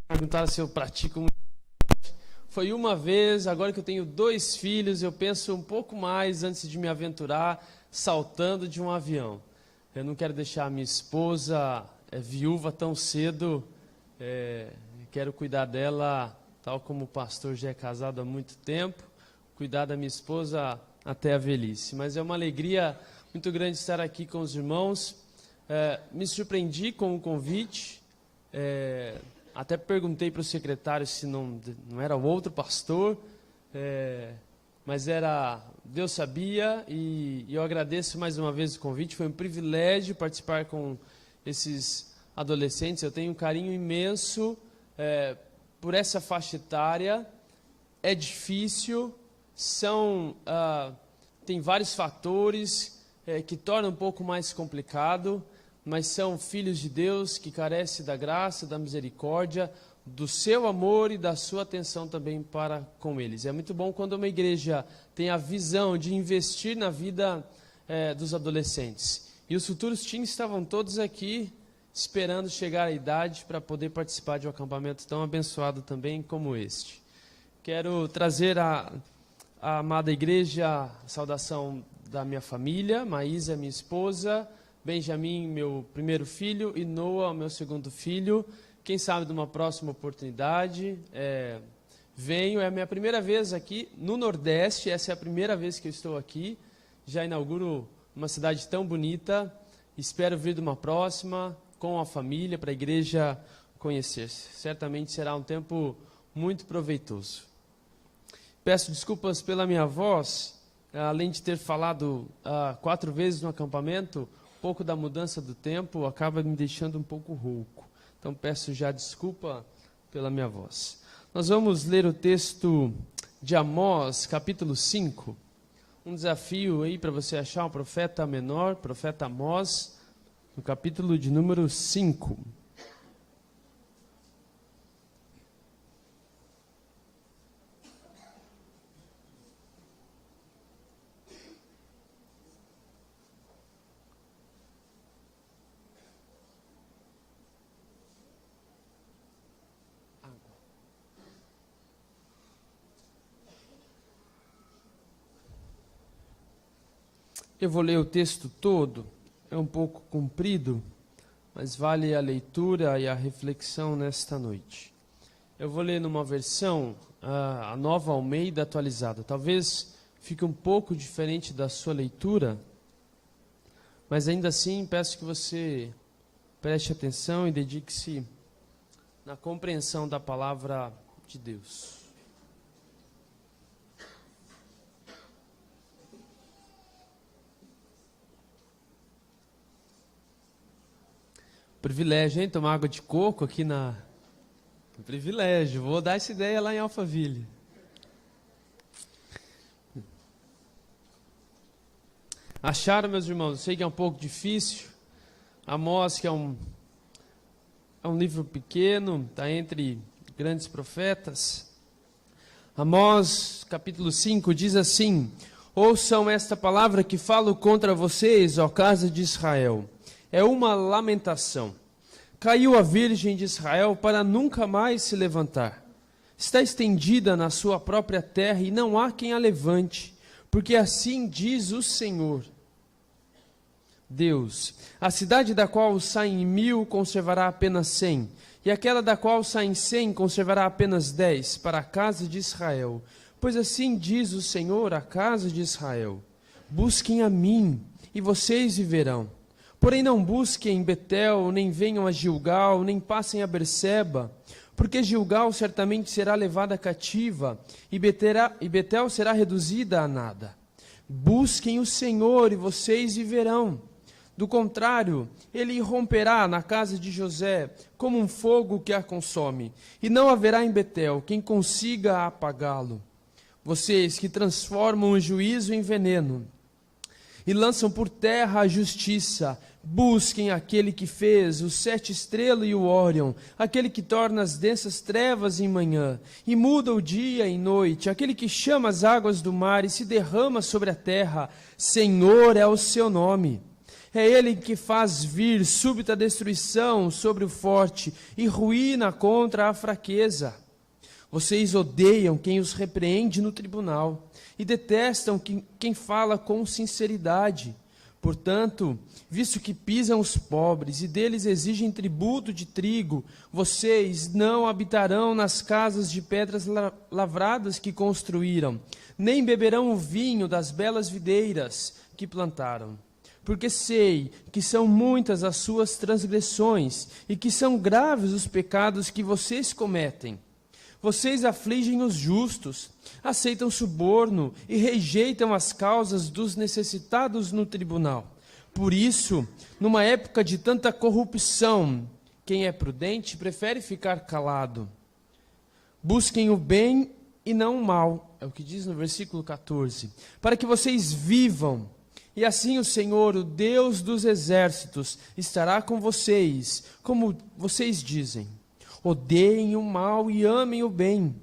Perguntaram se eu pratico. Foi uma vez, agora que eu tenho 2 filhos, eu penso um pouco mais antes de me aventurar saltando de um avião. Eu não quero deixar a minha esposa viúva tão cedo, quero cuidar dela, tal como o pastor já é casado há muito tempo, cuidar da minha esposa até a velhice. Mas é uma alegria muito grande estar aqui com os irmãos. Me surpreendi com o convite, até perguntei para o secretário se não era o outro pastor, mas Deus sabia, e eu agradeço mais uma vez o convite. Foi um privilégio participar com esses adolescentes. Eu tenho um carinho imenso por essa faixa etária. É difícil, tem vários fatores que tornam um pouco mais complicado, mas são filhos de Deus que carecem da graça, da misericórdia, do seu amor e da sua atenção também para com eles. É muito bom quando uma igreja tem a visão de investir na vida dos adolescentes. E os futuros teens estavam todos aqui esperando chegar à idade para poder participar de um acampamento tão abençoado também como este. Quero trazer à amada igreja a saudação da minha família, Maísa, minha esposa, Benjamin, meu primeiro filho, e Noah, meu segundo filho. Quem sabe de uma próxima oportunidade, venho. É a minha primeira vez aqui no Nordeste, essa é a primeira vez que eu estou aqui. Já inauguro uma cidade tão bonita, espero vir de uma próxima, com a família, para a igreja conhecer-se. Certamente será um tempo muito proveitoso. Peço desculpas pela minha voz, além de ter falado 4 vezes no acampamento, um pouco da mudança do tempo acaba me deixando um pouco rouco. Então peço já desculpa pela minha voz. Nós vamos ler o texto de Amós, capítulo 5. Um desafio aí para você achar um profeta menor, profeta Amós, no capítulo de número 5. Eu vou ler o texto todo, é um pouco comprido, mas vale a leitura e a reflexão nesta noite. Eu vou ler numa versão, a Nova Almeida atualizada. Talvez fique um pouco diferente da sua leitura, mas ainda assim peço que você preste atenção e dedique-se na compreensão da palavra de Deus. Privilégio, hein? Tomar água de coco aqui Privilégio. Vou dar essa ideia lá em Alphaville. Acharam, meus irmãos? Eu sei que é um pouco difícil. Amós, que é um livro pequeno, está entre grandes profetas. Amós, capítulo 5, diz assim: ouçam esta palavra que falo contra vocês, ó casa de Israel. É uma lamentação. Caiu a virgem de Israel para nunca mais se levantar. Está estendida na sua própria terra e não há quem a levante, porque assim diz o Senhor Deus: a cidade da qual saem 1000 conservará apenas 100, e aquela da qual saem 100 conservará apenas 10 para a casa de Israel. Pois assim diz o Senhor à casa de Israel: busquem a mim, e vocês viverão. Porém não busquem Betel, nem venham a Gilgal, nem passem a Berseba, porque Gilgal certamente será levada cativa, e Betel será reduzida a nada. Busquem o Senhor, e vocês viverão. Do contrário, ele irromperá na casa de José, como um fogo que a consome, e não haverá em Betel quem consiga apagá-lo. Vocês que transformam o juízo em veneno, e lançam por terra a justiça, busquem aquele que fez o 7 estrelas e o Órion, aquele que torna as densas trevas em manhã, e muda o dia em noite, aquele que chama as águas do mar e se derrama sobre a terra. Senhor é o seu nome. É Ele que faz vir súbita destruição sobre o forte e ruína contra a fraqueza. Vocês odeiam quem os repreende no tribunal e detestam quem fala com sinceridade. Portanto, visto que pisam os pobres e deles exigem tributo de trigo, vocês não habitarão nas casas de pedras lavradas que construíram, nem beberão o vinho das belas videiras que plantaram. Porque sei que são muitas as suas transgressões e que são graves os pecados que vocês cometem. Vocês afligem os justos, aceitam suborno e rejeitam as causas dos necessitados no tribunal. Por isso, numa época de tanta corrupção, quem é prudente prefere ficar calado. Busquem o bem e não o mal, é o que diz no versículo 14, para que vocês vivam. E assim o Senhor, o Deus dos exércitos, estará com vocês, como vocês dizem. Odeiem o mal e amem o bem.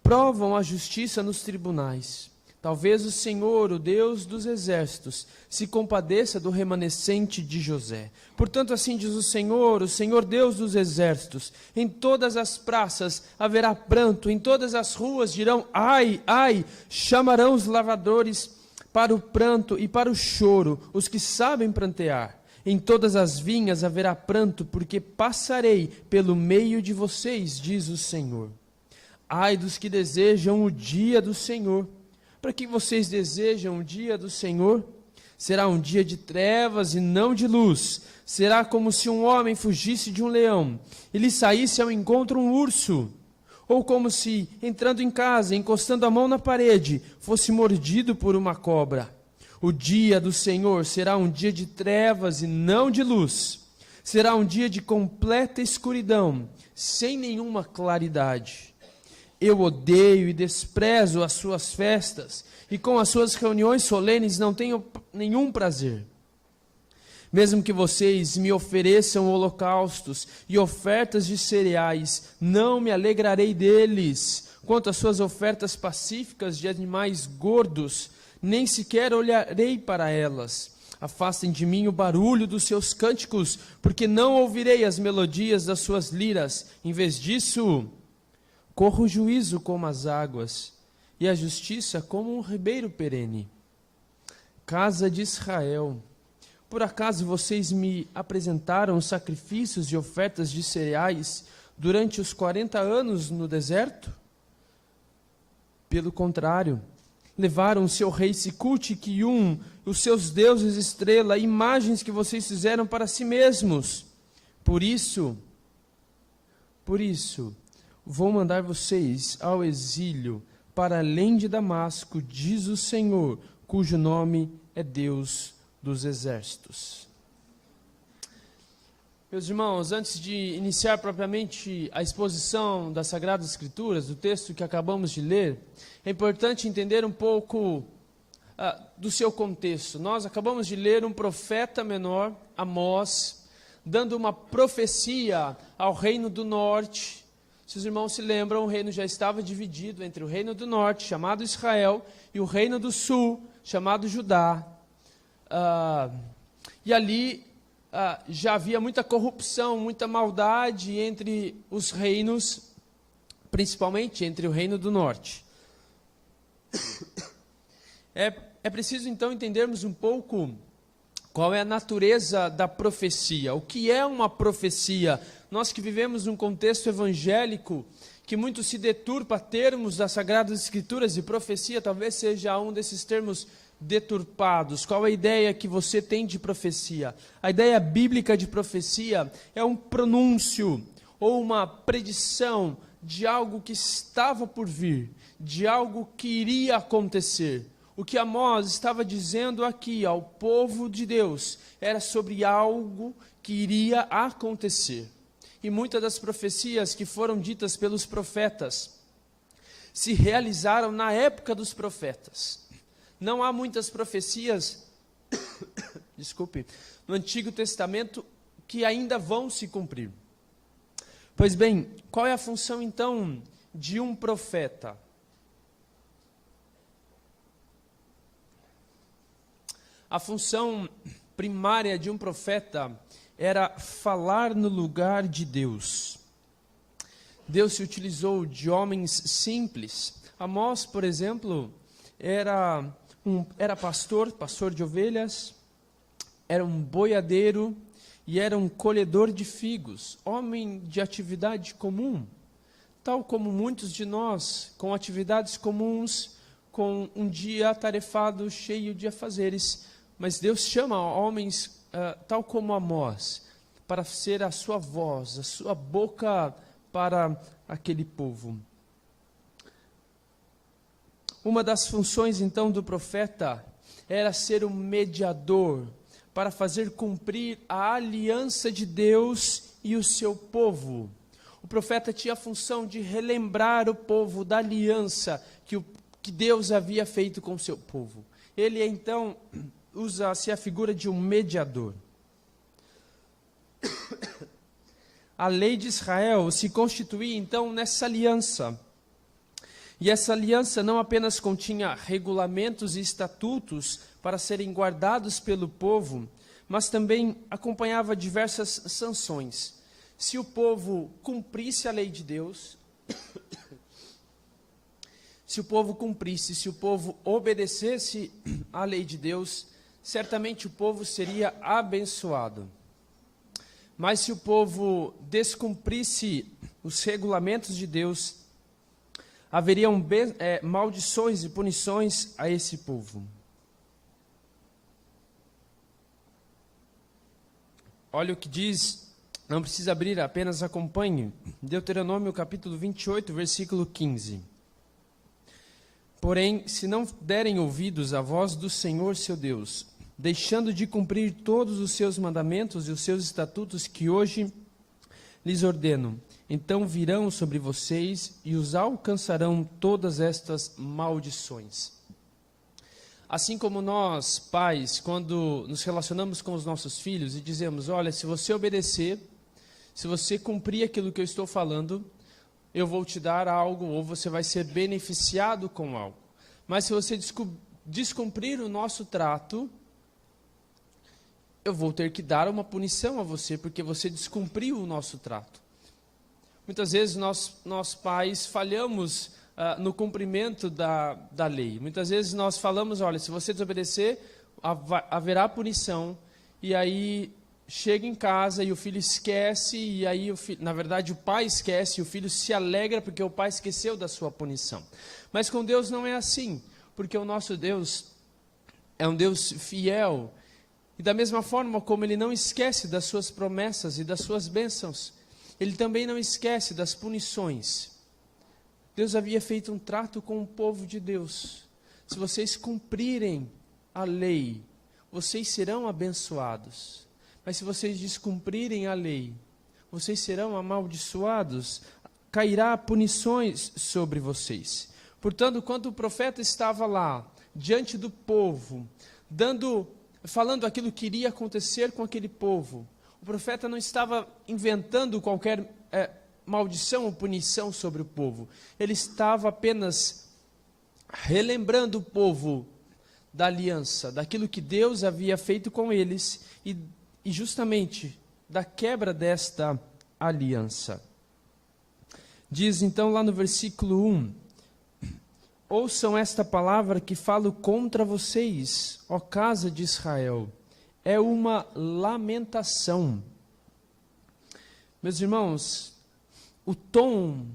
Provam a justiça nos tribunais. Talvez o Senhor, o Deus dos exércitos, se compadeça do remanescente de José. Portanto, assim diz o Senhor Deus dos exércitos: em todas as praças haverá pranto, em todas as ruas dirão ai, ai, chamarão os lavradores para o pranto e para o choro, os que sabem prantear. Em todas as vinhas haverá pranto, porque passarei pelo meio de vocês, diz o Senhor. Ai dos que desejam o dia do Senhor. Para que vocês desejam o dia do Senhor? Será um dia de trevas e não de luz. Será como se um homem fugisse de um leão e lhe saísse ao encontro um urso. Ou como se, entrando em casa, encostando a mão na parede, fosse mordido por uma cobra. O dia do Senhor será um dia de trevas e não de luz. Será um dia de completa escuridão, sem nenhuma claridade. Eu odeio e desprezo as suas festas, e com as suas reuniões solenes não tenho nenhum prazer. Mesmo que vocês me ofereçam holocaustos e ofertas de cereais, não me alegrarei deles. Quanto às suas ofertas pacíficas de animais gordos, nem sequer olharei para elas. Afastem de mim o barulho dos seus cânticos, porque não ouvirei as melodias das suas liras. Em vez disso, corra o juízo como as águas, e a justiça como um ribeiro perene. Casa de Israel, por acaso vocês me apresentaram sacrifícios e ofertas de cereais durante os 40 anos no deserto? Pelo contrário, levaram o seu rei Sicut e Quium, os seus deuses estrela, imagens que vocês fizeram para si mesmos. Por isso, vou mandar vocês ao exílio, para além de Damasco, diz o Senhor, cujo nome é Deus dos exércitos. Meus irmãos, antes de iniciar propriamente a exposição das Sagradas Escrituras, do texto que acabamos de ler, é importante entender um pouco do seu contexto. Nós acabamos de ler um profeta menor, Amós, dando uma profecia ao reino do norte. Se os irmãos se lembram, o reino já estava dividido entre o reino do norte, chamado Israel, e o reino do sul, chamado Judá. E ali já havia muita corrupção, muita maldade entre os reinos, principalmente entre o reino do norte. É preciso então entendermos um pouco qual é a natureza da profecia. O que é uma profecia? Nós que vivemos num contexto evangélico, que muito se deturpa termos das Sagradas Escrituras, e profecia talvez seja um desses termos deturpados. Qual a ideia que você tem de profecia? A ideia bíblica de profecia é um pronúncio ou uma predição de algo que estava por vir, de algo que iria acontecer. O que Amós estava dizendo aqui ao povo de Deus era sobre algo que iria acontecer. E muitas das profecias que foram ditas pelos profetas se realizaram na época dos profetas. Não há muitas profecias, no Antigo Testamento que ainda vão se cumprir. Pois bem, qual é a função então de um profeta? A função primária de um profeta era falar no lugar de Deus. Deus se utilizou de homens simples. Amós, por exemplo, era pastor de ovelhas, era um boiadeiro e era um colhedor de figos, homem de atividade comum, tal como muitos de nós, com atividades comuns, com um dia atarefado, cheio de afazeres. Mas Deus chama homens tal como Amós, para ser a sua voz, a sua boca para aquele povo. Uma das funções, então, do profeta era ser um mediador, para fazer cumprir a aliança de Deus e o seu povo. O profeta tinha a função de relembrar o povo da aliança que Deus havia feito com o seu povo. Ele, então, usa-se a figura de um mediador. A lei de Israel se constituía, então, nessa aliança. E essa aliança não apenas continha regulamentos e estatutos para serem guardados pelo povo, mas também acompanhava diversas sanções. Se o povo cumprisse a lei de Deus, se o povo obedecesse à lei de Deus, certamente o povo seria abençoado. Mas se o povo descumprisse os regulamentos de Deus, haveriam maldições e punições a esse povo. Olha o que diz, não precisa abrir, apenas acompanhe. Deuteronômio capítulo 28, versículo 15. Porém, se não derem ouvidos à voz do Senhor seu Deus, deixando de cumprir todos os seus mandamentos e os seus estatutos que hoje lhes ordeno, então virão sobre vocês e os alcançarão todas estas maldições. Assim como nós, pais, quando nos relacionamos com os nossos filhos e dizemos, olha, se você obedecer, se você cumprir aquilo que eu estou falando, eu vou te dar algo, ou você vai ser beneficiado com algo. Mas se você descumprir o nosso trato, eu vou ter que dar uma punição a você, porque você descumpriu o nosso trato. Muitas vezes nós pais falhamos no cumprimento da lei. Muitas vezes nós falamos, olha, se você desobedecer, haverá punição. E aí chega em casa e o filho esquece, e aí na verdade o pai esquece e o filho se alegra porque o pai esqueceu da sua punição. Mas com Deus não é assim, porque o nosso Deus é um Deus fiel. E da mesma forma como Ele não esquece das suas promessas e das suas bênçãos, Ele também não esquece das punições. Deus havia feito um trato com o povo de Deus. Se vocês cumprirem a lei, vocês serão abençoados. Mas se vocês descumprirem a lei, vocês serão amaldiçoados. Cairá punições sobre vocês. Portanto, quando o profeta estava lá, diante do povo, falando aquilo que iria acontecer com aquele povo, o profeta não estava inventando qualquer maldição ou punição sobre o povo. Ele estava apenas relembrando o povo da aliança, daquilo que Deus havia feito com eles e justamente da quebra desta aliança. Diz então lá no versículo 1, ouçam esta palavra que falo contra vocês, ó casa de Israel. É uma lamentação. Meus irmãos, o tom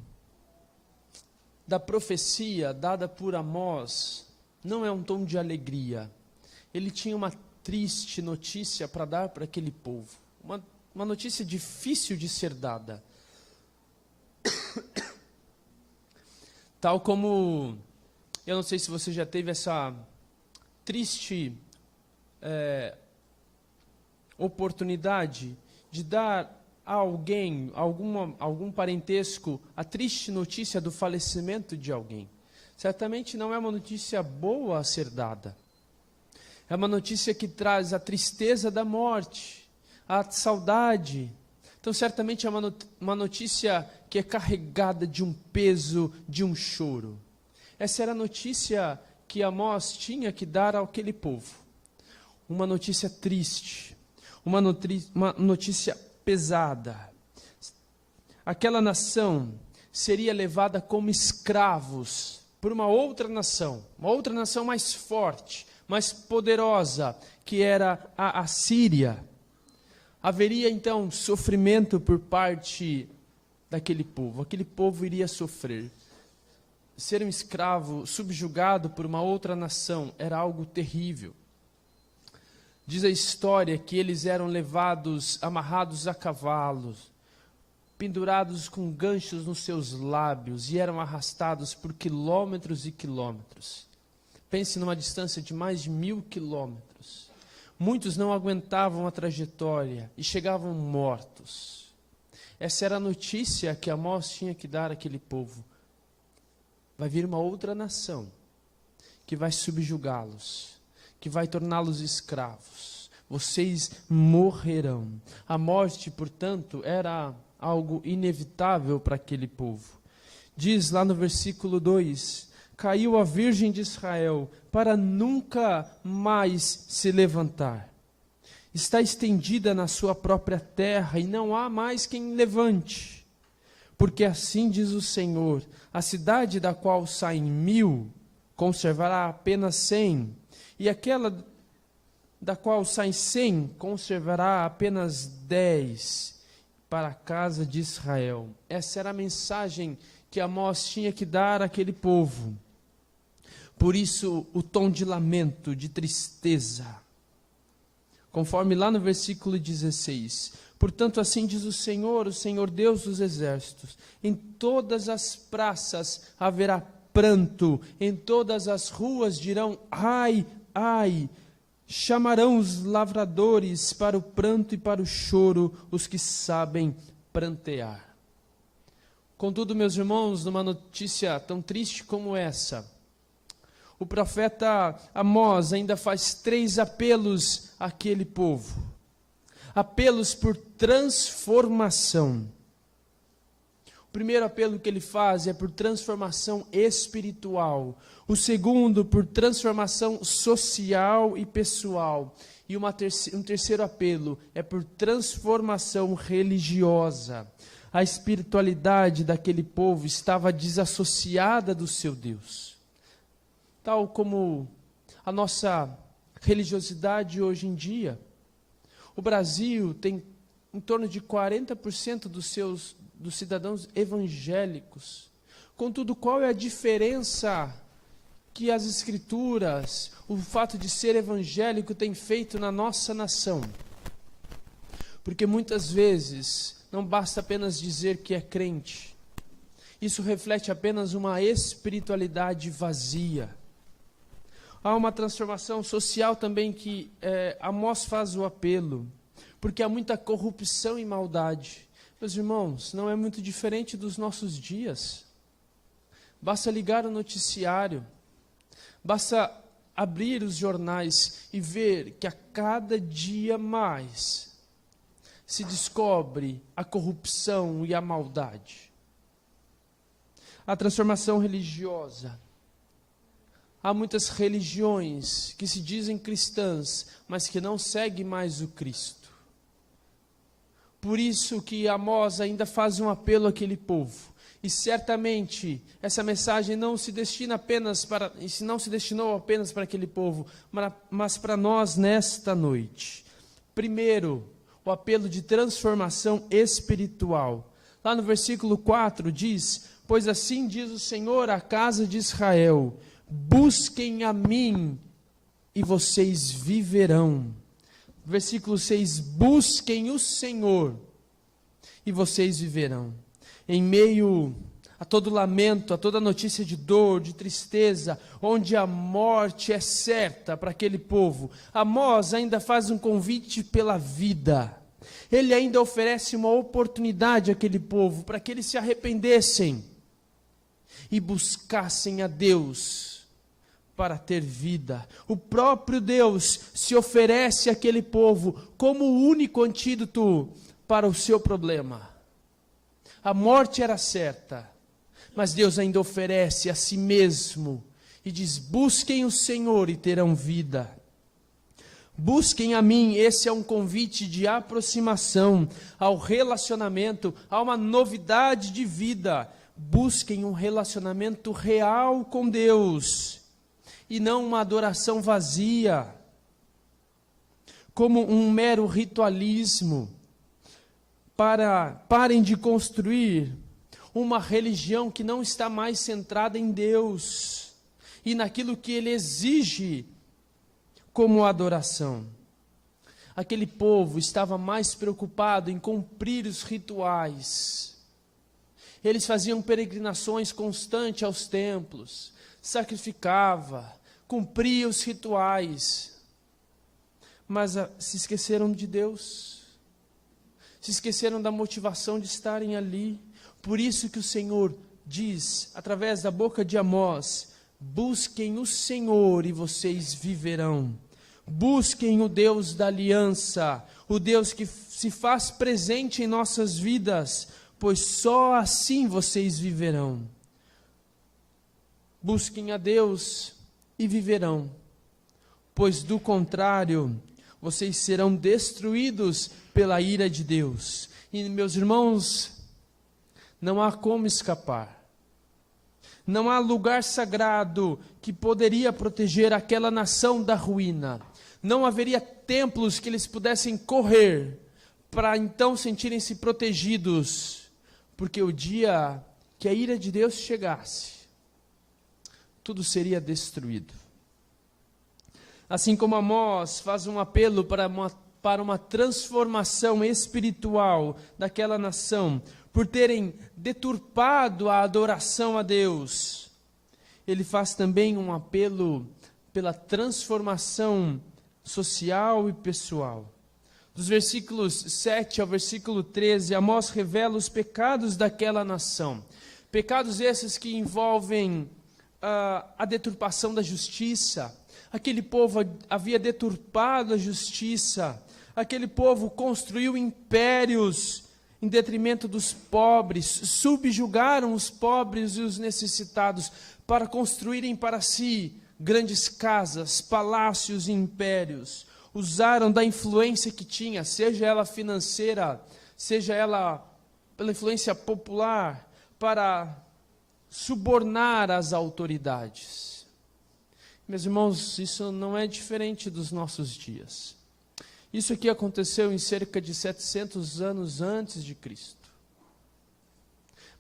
da profecia dada por Amós não é um tom de alegria. Ele tinha uma triste notícia para dar para aquele povo. Uma notícia difícil de ser dada. Tal como, eu não sei se você já teve essa triste oportunidade de dar a alguém, algum parentesco, a triste notícia do falecimento de alguém. Certamente não é uma notícia boa a ser dada. É uma notícia que traz a tristeza da morte, a saudade. Então, certamente é uma notícia que é carregada de um peso, de um choro. Essa era a notícia que Amós tinha que dar àquele povo. uma notícia triste, uma notícia pesada. Aquela nação seria levada como escravos por uma outra nação mais forte, mais poderosa, que era a Assíria. Haveria então sofrimento por parte daquele povo. Aquele povo iria sofrer. Ser um escravo subjugado por uma outra nação era algo terrível. Diz a história que eles eram levados, amarrados a cavalos, pendurados com ganchos nos seus lábios e eram arrastados por quilômetros e quilômetros. Pense numa distância de mais de 1000 quilômetros. Muitos não aguentavam a trajetória e chegavam mortos. Essa era a notícia que Amós tinha que dar àquele povo. Vai vir uma outra nação que vai subjugá-los, que vai torná-los escravos. Vocês morrerão. A morte, portanto, era algo inevitável para aquele povo. Diz lá no versículo 2: caiu a Virgem de Israel para nunca mais se levantar. Está estendida na sua própria terra e não há mais quem levante. Porque assim diz o Senhor: a cidade da qual saem 1000 conservará apenas 100, e aquela da qual saem 100 conservará apenas 10 para a casa de Israel. Essa era a mensagem que Amós tinha que dar àquele povo. Por isso, o tom de lamento, de tristeza. Conforme lá no versículo 16: portanto, assim diz o Senhor Deus dos exércitos: em todas as praças haverá pranto, em todas as ruas dirão ai, ai. Chamarão os lavradores para o pranto e para o choro, os que sabem prantear. Contudo, meus irmãos, numa notícia tão triste como essa, o profeta Amós ainda faz 3 apelos àquele povo. Apelos por transformação. O primeiro apelo que ele faz é por transformação espiritual. O segundo, por transformação social e pessoal. E um terceiro apelo é por transformação religiosa. A espiritualidade daquele povo estava desassociada do seu Deus. Tal como a nossa religiosidade hoje em dia. O Brasil tem em torno de 40% dos cidadãos evangélicos. Contudo, qual é a diferença que as Escrituras, o fato de ser evangélico, tem feito na nossa nação? Porque muitas vezes não basta apenas dizer que é crente. Isso reflete apenas uma espiritualidade vazia. Há uma transformação social também que Amós faz o apelo, porque há muita corrupção e maldade. Meus irmãos, não é muito diferente dos nossos dias. Basta ligar o noticiário, basta abrir os jornais e ver que a cada dia mais se descobre a corrupção e a maldade. A transformação religiosa. Há muitas religiões que se dizem cristãs, mas que não seguem mais o Cristo. Por isso que Amós ainda faz um apelo àquele povo. E certamente essa mensagem não se destinou apenas para aquele povo, mas para nós nesta noite. Primeiro, o apelo de transformação espiritual. Lá no versículo 4 diz: pois assim diz o Senhor à casa de Israel: busquem a mim e vocês viverão. Versículo 6, busquem o Senhor e vocês viverão. Em meio a todo lamento, a toda notícia de dor, de tristeza, onde a morte é certa para aquele povo, Amós ainda faz um convite pela vida. Ele ainda oferece uma oportunidade àquele povo para que eles se arrependessem e buscassem a Deus para ter vida. O próprio Deus se oferece àquele povo como o único antídoto para o seu problema. A morte era certa, mas Deus ainda oferece a si mesmo e diz: busquem o Senhor e terão vida. Busquem a mim, esse é um convite de aproximação ao relacionamento, a uma novidade de vida. Busquem um relacionamento real com Deus e não uma adoração vazia, como um mero ritualismo. Parem de construir uma religião que não está mais centrada em Deus e naquilo que Ele exige como adoração. Aquele povo estava mais preocupado em cumprir os rituais. Eles faziam peregrinações constantes aos templos, sacrificava, cumpria os rituais, mas se esqueceram de Deus, se esqueceram da motivação de estarem ali. Por isso que o Senhor diz, através da boca de Amós: busquem o Senhor e vocês viverão. Busquem o Deus da aliança, o Deus que se faz presente em nossas vidas, pois só assim vocês viverão. Busquem a Deus e viverão, pois do contrário, vocês serão destruídos pela ira de Deus. E, meus irmãos, não há como escapar. Não há lugar sagrado que poderia proteger aquela nação da ruína. Não haveria templos que eles pudessem correr para então sentirem-se protegidos, porque o dia que a ira de Deus chegasse, tudo seria destruído. Assim como Amós faz um apelo para uma transformação espiritual daquela nação, por terem deturpado a adoração a Deus, ele faz também um apelo pela transformação social e pessoal. Dos versículos 7 ao versículo 13, Amós revela os pecados daquela nação. Pecados esses que envolvem a deturpação da justiça. Aquele povo havia deturpado a justiça. Aquele povo construiu impérios em detrimento dos pobres, subjugaram os pobres e os necessitados para construírem para si grandes casas, palácios e impérios. Usaram da influência que tinha, seja ela financeira, seja ela pela influência popular, para subornar as autoridades. Meus irmãos, isso não é diferente dos nossos dias. Isso aqui aconteceu em cerca de 700 anos antes de Cristo.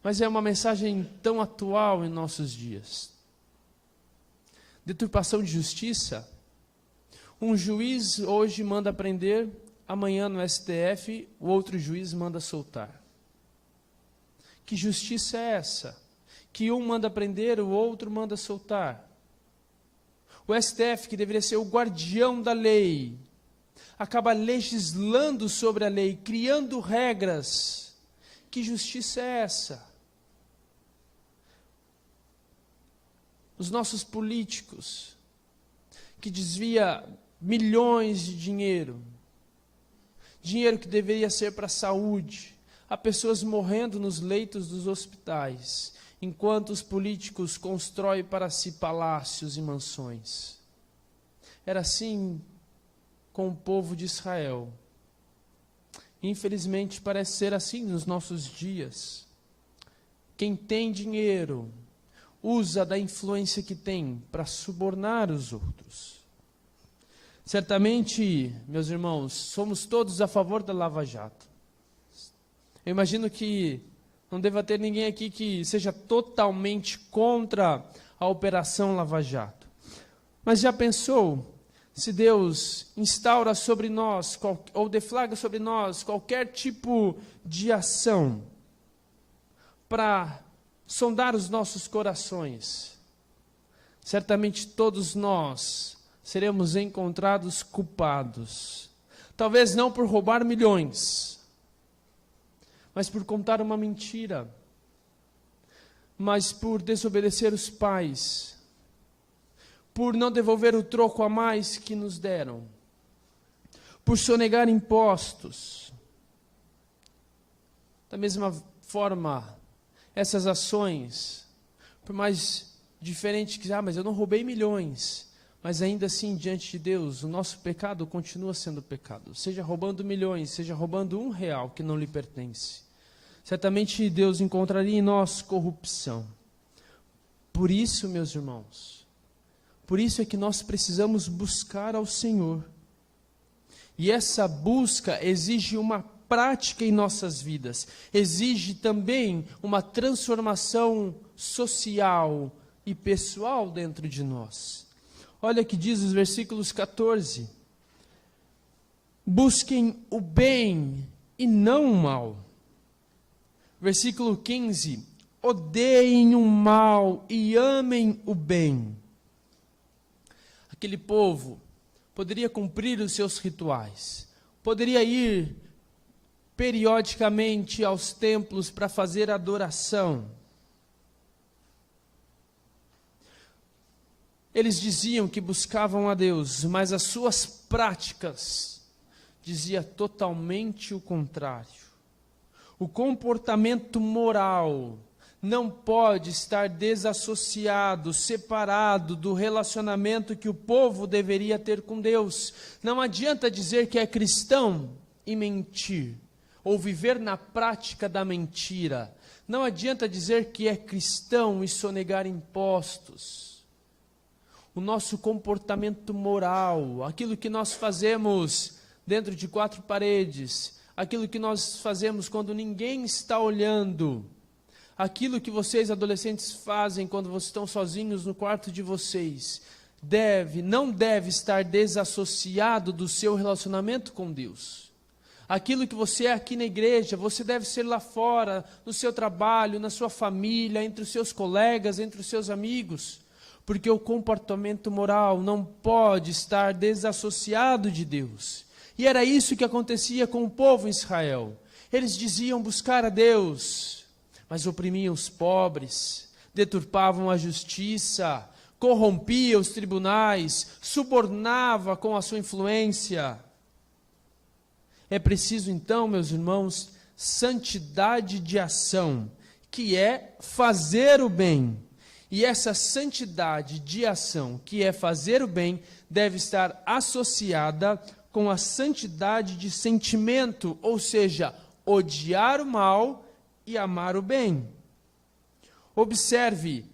Mas é uma mensagem tão atual em nossos dias. Deturpação de justiça. Um juiz hoje manda prender, amanhã no STF, o outro juiz manda soltar. Que justiça é essa? Que um manda prender, o outro manda soltar. O STF, que deveria ser o guardião da lei, acaba legislando sobre a lei, criando regras. Que justiça é essa? Os nossos políticos, que desvia milhões de dinheiro que deveria ser para a saúde, há pessoas morrendo nos leitos dos hospitais, enquanto os políticos constroem para si palácios e mansões. Era assim com o povo de Israel. Infelizmente parece ser assim nos nossos dias. Quem tem dinheiro usa da influência que tem para subornar os outros. Certamente, meus irmãos, somos todos a favor da Lava Jato. Eu imagino que não deva ter ninguém aqui que seja totalmente contra a Operação Lava Jato. Mas já pensou se Deus instaura sobre nós, ou deflagra sobre nós, qualquer tipo de ação para sondar os nossos corações? Certamente todos nós seremos encontrados culpados. Talvez não por roubar milhões, mas por contar uma mentira, mas por desobedecer os pais, por não devolver o troco a mais que nos deram, por sonegar impostos. Da mesma forma, essas ações, por mais diferentes que mas eu não roubei milhões, Mas ainda assim, diante de Deus, o nosso pecado continua sendo pecado. Seja roubando milhões, seja roubando R$1 que não lhe pertence. Certamente Deus encontraria em nós corrupção. Por isso, meus irmãos, por isso é que nós precisamos buscar ao Senhor. E essa busca exige uma prática em nossas vidas. Exige também uma transformação social e pessoal dentro de nós. Olha que diz os versículos 14. Busquem o bem e não o mal. Versículo 15. Odeiem o mal e amem o bem. Aquele povo poderia cumprir os seus rituais. Poderia ir periodicamente aos templos para fazer adoração. Eles diziam que buscavam a Deus, mas as suas práticas diziam totalmente o contrário. O comportamento moral não pode estar desassociado, separado do relacionamento que o povo deveria ter com Deus. Não adianta dizer que é cristão e mentir, ou viver na prática da mentira. Não adianta dizer que é cristão e sonegar impostos. O nosso comportamento moral, aquilo que nós fazemos dentro de 4 paredes, aquilo que nós fazemos quando ninguém está olhando, aquilo que vocês adolescentes fazem quando vocês estão sozinhos no quarto de vocês, não deve estar desassociado do seu relacionamento com Deus. Aquilo que você é aqui na igreja, você deve ser lá fora, no seu trabalho, na sua família, entre os seus colegas, entre os seus amigos. Porque o comportamento moral não pode estar desassociado de Deus. E era isso que acontecia com o povo em Israel. Eles diziam buscar a Deus, mas oprimiam os pobres, deturpavam a justiça, corrompiam os tribunais, subornava com a sua influência. É preciso então, meus irmãos, santidade de ação, que é fazer o bem. E essa santidade de ação, que é fazer o bem, deve estar associada com a santidade de sentimento, ou seja, odiar o mal e amar o bem. Observe,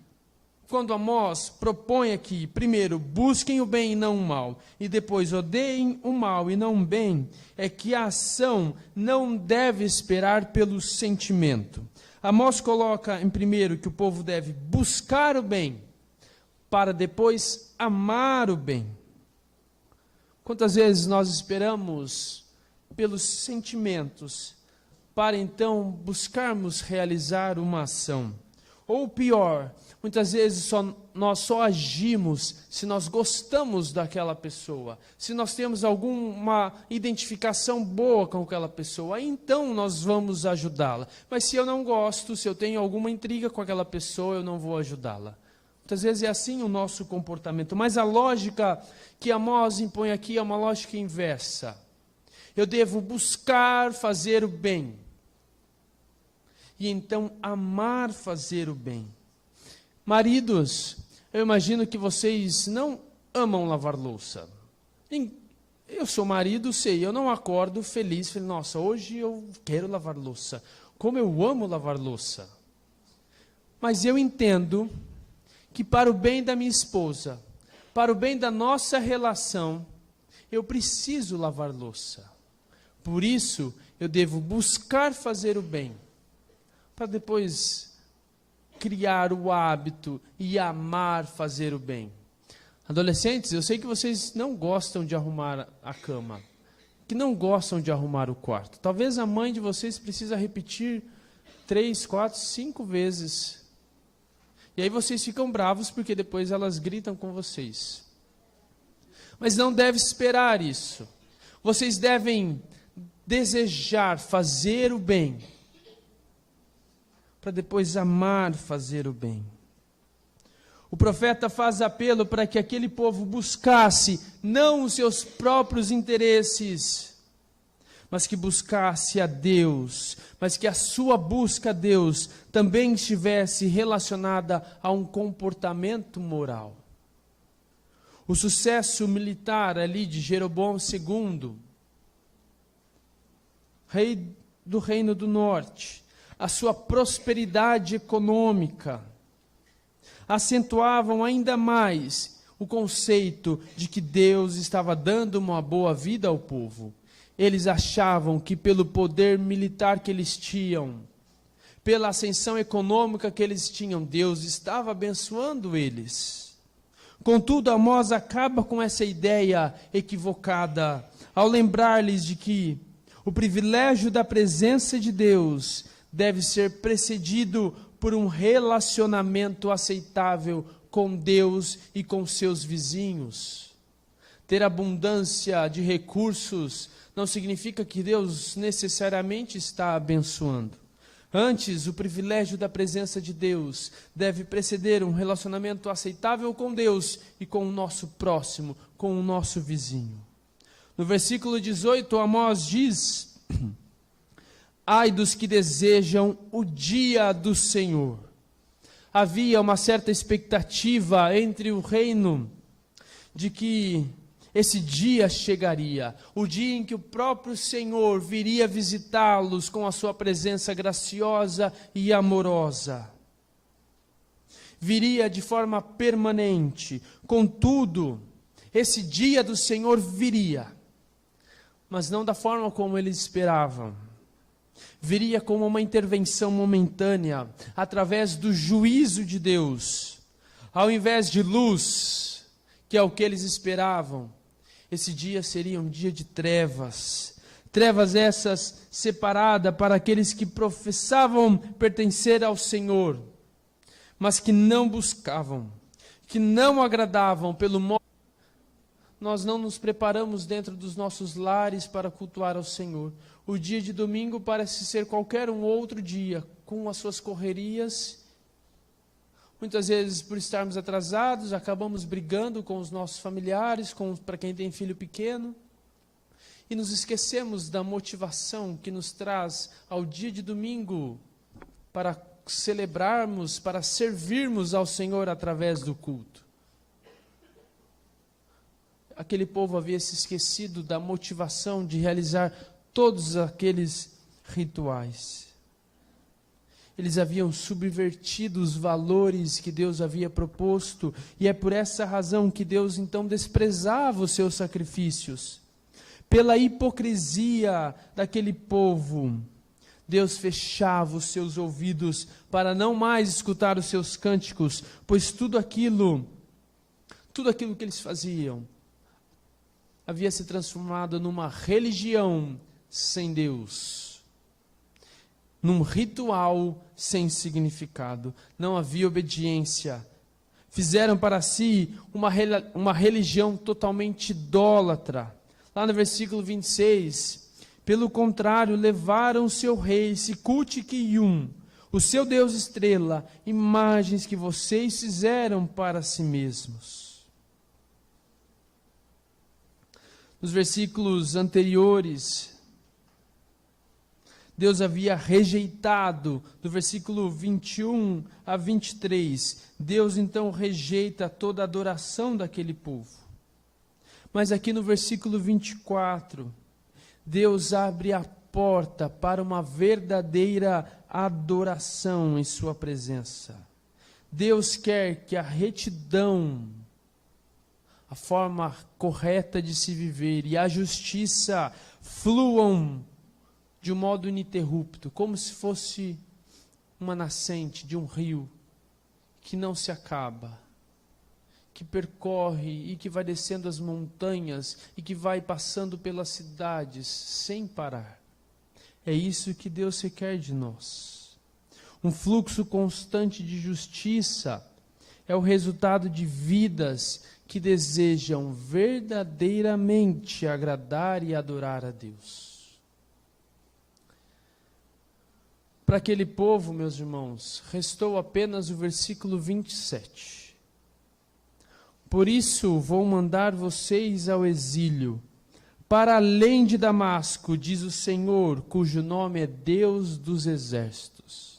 quando Amós propõe aqui, primeiro, busquem o bem e não o mal, e depois odeiem o mal e não o bem, é que a ação não deve esperar pelo sentimento. Amós coloca em primeiro que o povo deve buscar o bem, para depois amar o bem. Quantas vezes nós esperamos pelos sentimentos, para então buscarmos realizar uma ação? Ou pior, muitas vezes nós só agimos se nós gostamos daquela pessoa, se nós temos alguma identificação boa com aquela pessoa, aí então nós vamos ajudá-la. Mas se eu não gosto, se eu tenho alguma intriga com aquela pessoa, eu não vou ajudá-la. Muitas vezes é assim o nosso comportamento, mas a lógica que Amós impõe aqui é uma lógica inversa. Eu devo buscar fazer o bem. E então amar fazer o bem. Maridos, eu imagino que vocês não amam lavar louça. Eu sou marido, sei, eu não acordo feliz, nossa, hoje eu quero lavar louça. Como eu amo lavar louça. Mas eu entendo que para o bem da minha esposa, para o bem da nossa relação, eu preciso lavar louça. Por isso, eu devo buscar fazer o bem, para depois criar o hábito e amar fazer o bem. Adolescentes, eu sei que vocês não gostam de arrumar a cama, que não gostam de arrumar o quarto. Talvez a mãe de vocês precisa repetir 3, 4, 5 vezes. E aí vocês ficam bravos porque depois elas gritam com vocês. Mas não deve esperar isso. Vocês devem desejar fazer o bem, para depois amar fazer o bem. O profeta faz apelo para que aquele povo buscasse não os seus próprios interesses, mas que buscasse a Deus, mas que a sua busca a Deus também estivesse relacionada a um comportamento moral. o sucesso militar ali de Jeroboão II, rei do Reino do Norte, a sua prosperidade econômica, acentuavam ainda mais o conceito de que Deus estava dando uma boa vida ao povo. Eles achavam que pelo poder militar que eles tinham, pela ascensão econômica que eles tinham, Deus estava abençoando eles. Contudo, Amós acaba com essa ideia equivocada, ao lembrar-lhes de que o privilégio da presença de Deus deve ser precedido por um relacionamento aceitável com Deus e com seus vizinhos. Ter abundância de recursos não significa que Deus necessariamente está abençoando. Antes, o privilégio da presença de Deus deve preceder um relacionamento aceitável com Deus e com o nosso próximo, com o nosso vizinho. No versículo 18, Amós diz: ai dos que desejam o dia do Senhor. Havia uma certa expectativa entre o reino de que esse dia chegaria, o dia em que o próprio Senhor viria visitá-los com a sua presença graciosa e amorosa. Viria de forma permanente. Contudo, esse dia do Senhor viria, mas não da forma como eles esperavam. Viria como uma intervenção momentânea, através do juízo de Deus. Ao invés de luz, que é o que eles esperavam, esse dia seria um dia de trevas. Trevas essas separadas para aqueles que professavam pertencer ao Senhor, mas que não buscavam, que não agradavam pelo modo. Nós não nos preparamos dentro dos nossos lares para cultuar ao Senhor. O dia de domingo parece ser qualquer um outro dia, com as suas correrias. Muitas vezes, por estarmos atrasados, acabamos brigando com os nossos familiares, para quem tem filho pequeno, e nos esquecemos da motivação que nos traz ao dia de domingo para celebrarmos, para servirmos ao Senhor através do culto. Aquele povo havia se esquecido da motivação de realizar todos aqueles rituais. Eles haviam subvertido os valores que Deus havia proposto, e é por essa razão que Deus então desprezava os seus sacrifícios. Pela hipocrisia daquele povo, Deus fechava os seus ouvidos para não mais escutar os seus cânticos, pois tudo aquilo que eles faziam havia se transformado numa religião sem Deus, num ritual sem significado. Não havia obediência. Fizeram para si uma religião totalmente idólatra. Lá no versículo 26, pelo contrário, levaram o seu rei, Sicuti-Quium, o seu Deus estrela, imagens que vocês fizeram para si mesmos. Nos versículos anteriores, Deus havia rejeitado, do versículo 21 a 23, Deus então rejeita toda a adoração daquele povo. Mas aqui no versículo 24, Deus abre a porta para uma verdadeira adoração em sua presença. Deus quer que a retidão, a forma correta de se viver e a justiça fluam de um modo ininterrupto, como se fosse uma nascente de um rio que não se acaba, que percorre e que vai descendo as montanhas e que vai passando pelas cidades sem parar. É isso que Deus requer de nós. Um fluxo constante de justiça é o resultado de vidas que desejam verdadeiramente agradar e adorar a Deus. Para aquele povo, meus irmãos, restou apenas o versículo 27. Por isso vou mandar vocês ao exílio, para além de Damasco, diz o Senhor, cujo nome é Deus dos exércitos.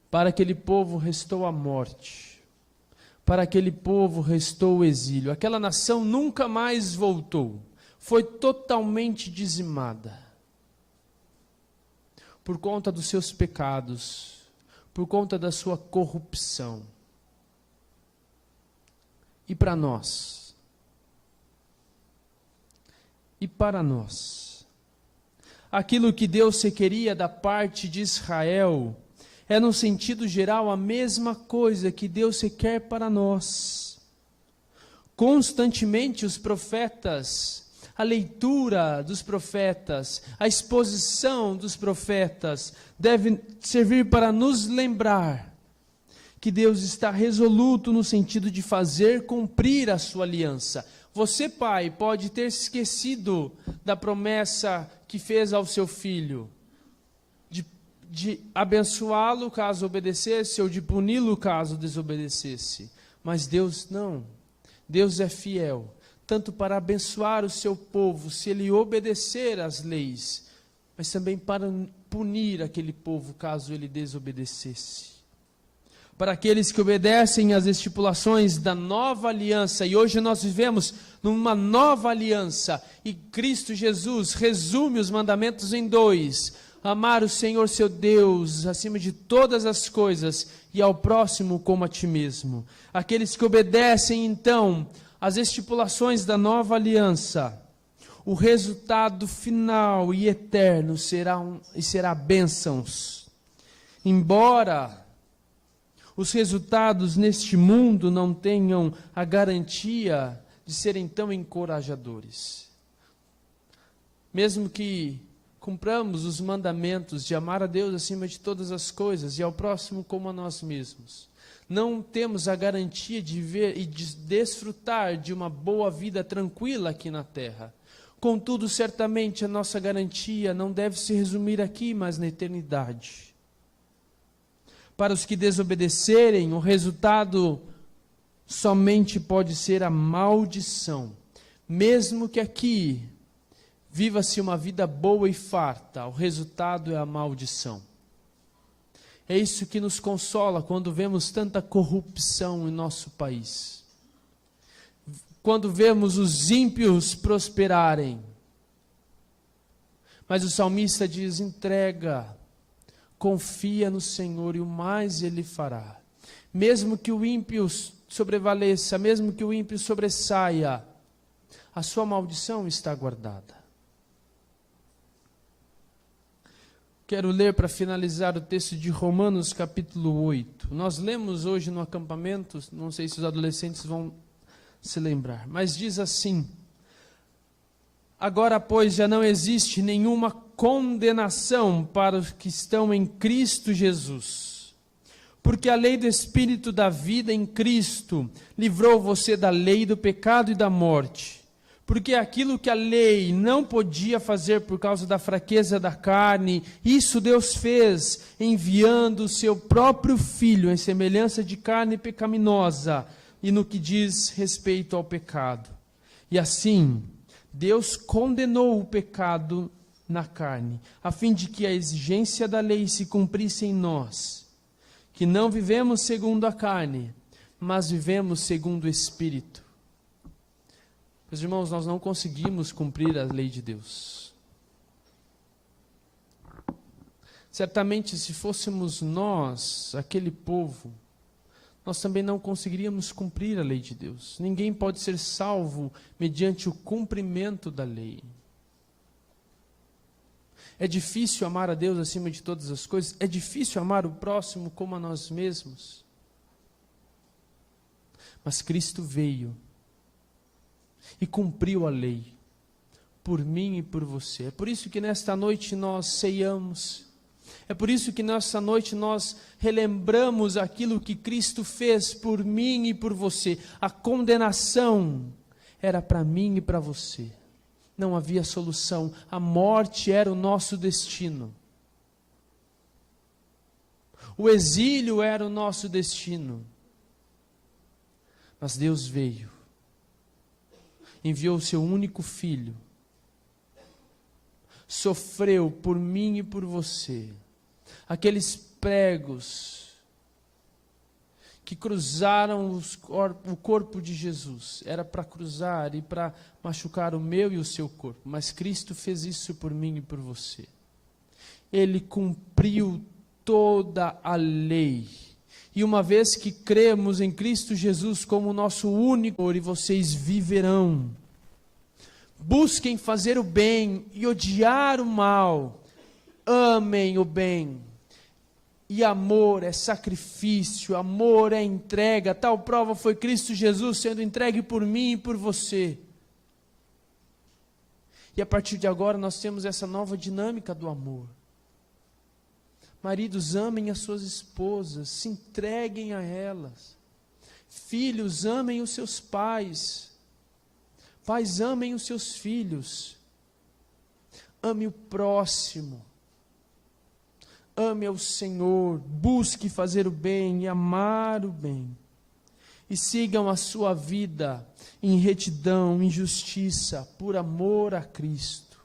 Para aquele povo restou a morte. para aquele povo restou o exílio. Aquela nação nunca mais voltou. Foi totalmente dizimada. Por conta dos seus pecados, por conta da sua corrupção. E para nós? E para nós? Aquilo que Deus se queria da parte de Israel é, no sentido geral, a mesma coisa que Deus se quer para nós. Constantemente os profetas, a leitura dos profetas, a exposição dos profetas deve servir para nos lembrar que Deus está resoluto no sentido de fazer cumprir a sua aliança. Você, pai, pode ter esquecido da promessa que fez ao seu filho, de abençoá-lo caso obedecesse, ou de puni-lo caso desobedecesse. Mas Deus não. Deus é fiel, tanto para abençoar o seu povo, se ele obedecer às leis, mas também para punir aquele povo caso ele desobedecesse. Para aqueles que obedecem às estipulações da nova aliança, e hoje nós vivemos numa nova aliança, e Cristo Jesus resume os mandamentos em 2: amar o Senhor seu Deus acima de todas as coisas e ao próximo como a ti mesmo. Aqueles que obedecem então às estipulações da nova aliança, o resultado final e eterno será bênçãos. Embora os resultados neste mundo não tenham a garantia de serem tão encorajadores. Mesmo que cumpramos os mandamentos de amar a Deus acima de todas as coisas e ao próximo como a nós mesmos, não temos a garantia de ver e de desfrutar de uma boa vida tranquila aqui na terra. Contudo, certamente a nossa garantia não deve se resumir aqui, mas na eternidade. Para os que desobedecerem, o resultado somente pode ser a maldição. Mesmo que aqui viva-se uma vida boa e farta, o resultado é a maldição. É isso que nos consola quando vemos tanta corrupção em nosso país. Quando vemos os ímpios prosperarem. Mas o salmista diz: entrega, confia no Senhor e o mais Ele fará. Mesmo que o ímpio sobrevaleça, mesmo que o ímpio sobressaia, a sua maldição está guardada. Quero ler para finalizar o texto de Romanos capítulo 8. Nós lemos hoje no acampamento, não sei se os adolescentes vão se lembrar, mas diz assim: agora, pois, já não existe nenhuma condenação para os que estão em Cristo Jesus, porque a lei do Espírito da vida em Cristo livrou você da lei do pecado e da morte. Porque aquilo que a lei não podia fazer por causa da fraqueza da carne, isso Deus fez, enviando o seu próprio Filho em semelhança de carne pecaminosa, e no que diz respeito ao pecado. E assim, Deus condenou o pecado na carne, a fim de que a exigência da lei se cumprisse em nós, que não vivemos segundo a carne, mas vivemos segundo o Espírito. Meus irmãos, nós não conseguimos cumprir a lei de Deus. Certamente, se fôssemos nós, aquele povo, nós também não conseguiríamos cumprir a lei de Deus. Ninguém pode ser salvo mediante o cumprimento da lei. É difícil amar a Deus acima de todas as coisas. É difícil amar o próximo como a nós mesmos. Mas Cristo veio e cumpriu a lei, por mim e por você. É por isso que nesta noite nós ceiamos. É por isso que nesta noite nós relembramos aquilo que Cristo fez por mim e por você. A condenação era para mim e para você. Não havia solução. A morte era o nosso destino. O exílio era o nosso destino. Mas Deus veio. Enviou o seu único filho, sofreu por mim e por você, aqueles pregos que cruzaram o corpo de Jesus. Era para cruzar e para machucar o meu e o seu corpo. Mas Cristo fez isso por mim e por você. Ele cumpriu toda a lei. E uma vez que cremos em Cristo Jesus como nosso único, e vocês viverão. Busquem fazer o bem e odiar o mal. Amem o bem. E amor é sacrifício, amor é entrega. Tal prova foi Cristo Jesus sendo entregue por mim e por você. E a partir de agora nós temos essa nova dinâmica do amor. Maridos, amem as suas esposas, se entreguem a elas. Filhos, amem os seus pais. Pais, amem os seus filhos. Ame o próximo. Ame ao Senhor, busque fazer o bem e amar o bem. E sigam a sua vida em retidão, em justiça, por amor a Cristo.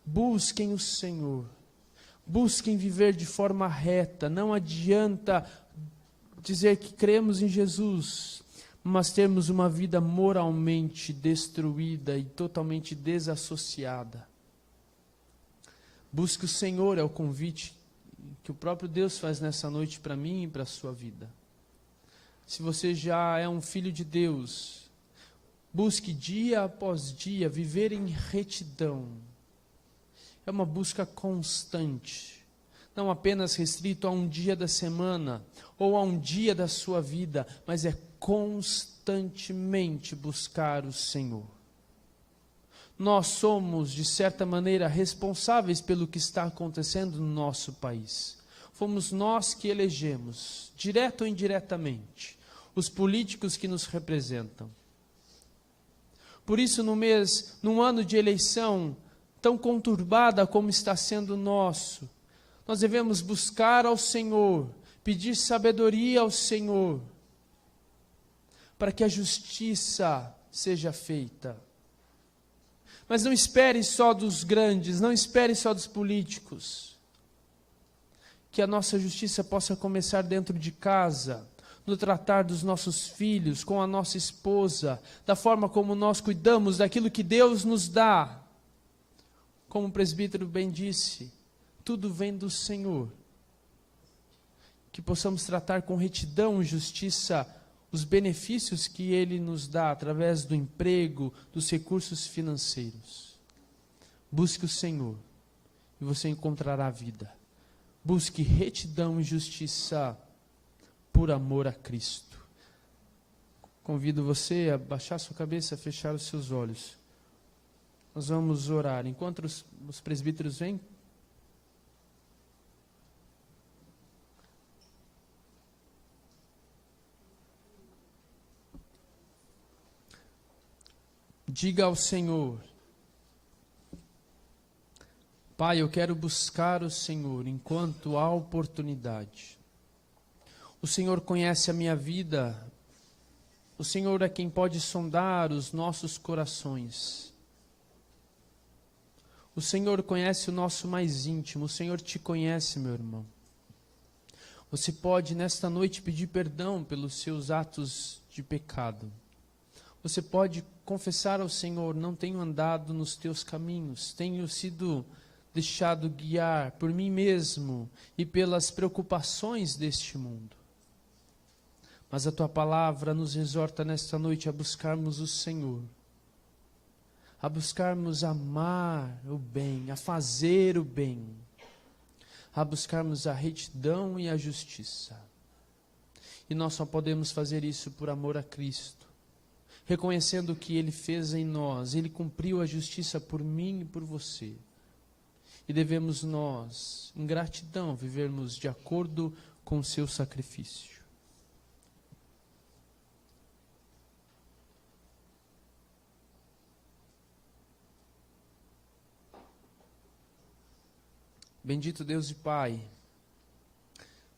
Busquem o Senhor. Busquem viver de forma reta. Não adianta dizer que cremos em Jesus, mas termos uma vida moralmente destruída e totalmente desassociada. Busque o Senhor, é o convite que o próprio Deus faz nessa noite para mim e para a sua vida. Se você já é um filho de Deus, busque dia após dia viver em retidão. É uma busca constante, não apenas restrito a um dia da semana ou a um dia da sua vida, mas é constantemente buscar o Senhor. Nós somos, de certa maneira, responsáveis pelo que está acontecendo no nosso país. Fomos nós que elegemos, direto ou indiretamente, os políticos que nos representam. Por isso, num ano de eleição tão conturbada como está sendo o nosso, nós devemos buscar ao Senhor, pedir sabedoria ao Senhor, para que a justiça seja feita. Mas não espere só dos grandes, não espere só dos políticos. Que a nossa justiça possa começar dentro de casa, no tratar dos nossos filhos, com a nossa esposa, da forma como nós cuidamos daquilo que Deus nos dá. Como o presbítero bem disse, tudo vem do Senhor. Que possamos tratar com retidão e justiça os benefícios que Ele nos dá através do emprego, dos recursos financeiros. Busque o Senhor e você encontrará a vida. Busque retidão e justiça por amor a Cristo. Convido você a baixar sua cabeça, a fechar os seus olhos. Nós vamos orar. Enquanto os presbíteros vêm, diga ao Senhor: Pai, eu quero buscar o Senhor enquanto há oportunidade. O Senhor conhece a minha vida. O Senhor é quem pode sondar os nossos corações. O Senhor conhece o nosso mais íntimo. O Senhor te conhece, meu irmão. Você pode nesta noite pedir perdão pelos seus atos de pecado. Você pode confessar ao Senhor: não tenho andado nos teus caminhos, tenho sido deixado guiar por mim mesmo e pelas preocupações deste mundo. Mas a tua palavra nos exorta nesta noite a buscarmos o Senhor, a buscarmos amar o bem, a fazer o bem, a buscarmos a retidão e a justiça. E nós só podemos fazer isso por amor a Cristo, reconhecendo o que Ele fez em nós. Ele cumpriu a justiça por mim e por você. E devemos nós, em gratidão, vivermos de acordo com o seu sacrifício. Bendito Deus e Pai,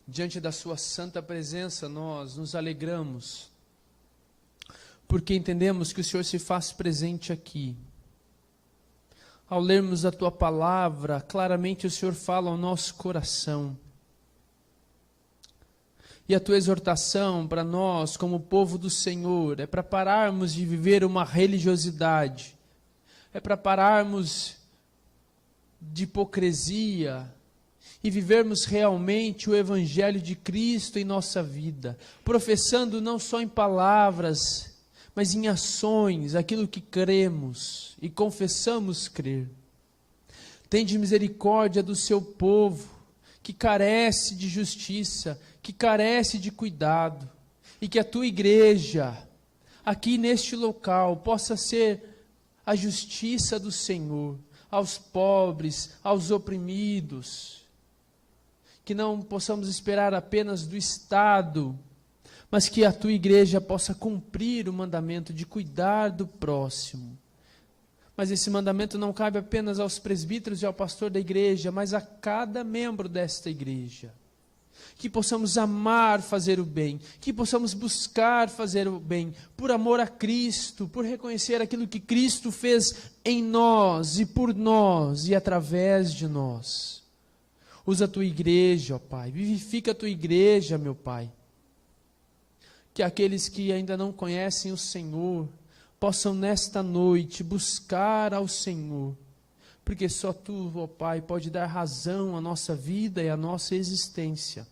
diante da sua santa presença nós nos alegramos, porque entendemos que o Senhor se faz presente aqui. Ao lermos a tua palavra, claramente o Senhor fala ao nosso coração. E a tua exortação para nós, como povo do Senhor, é para pararmos de viver uma religiosidade, é para pararmos de hipocrisia e vivermos realmente o Evangelho de Cristo em nossa vida, professando não só em palavras, mas em ações, aquilo que cremos e confessamos crer. Tende misericórdia do seu povo, que carece de justiça, que carece de cuidado, e que a tua igreja, aqui neste local, possa ser a justiça do Senhor, aos pobres, aos oprimidos, que não possamos esperar apenas do Estado, mas que a tua igreja possa cumprir o mandamento de cuidar do próximo. Mas esse mandamento não cabe apenas aos presbíteros e ao pastor da igreja, mas a cada membro desta igreja. Que possamos amar fazer o bem, que possamos buscar fazer o bem, por amor a Cristo, por reconhecer aquilo que Cristo fez em nós e por nós e através de nós. Usa a tua igreja, ó Pai, vivifica a tua igreja, meu Pai. Que aqueles que ainda não conhecem o Senhor possam nesta noite buscar ao Senhor, porque só Tu, ó Pai, pode dar razão à nossa vida e à nossa existência.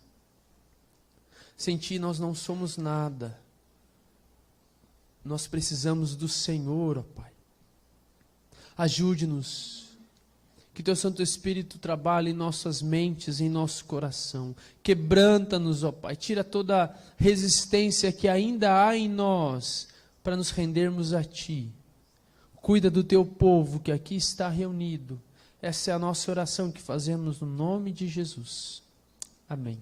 Sem Ti nós não somos nada. Nós precisamos do Senhor, ó Pai. Ajude-nos. Que Teu Santo Espírito trabalhe em nossas mentes, em nosso coração. Quebranta-nos, ó Pai. Tira toda resistência que ainda há em nós para nos rendermos a Ti. Cuida do Teu povo que aqui está reunido. Essa é a nossa oração que fazemos no nome de Jesus. Amém.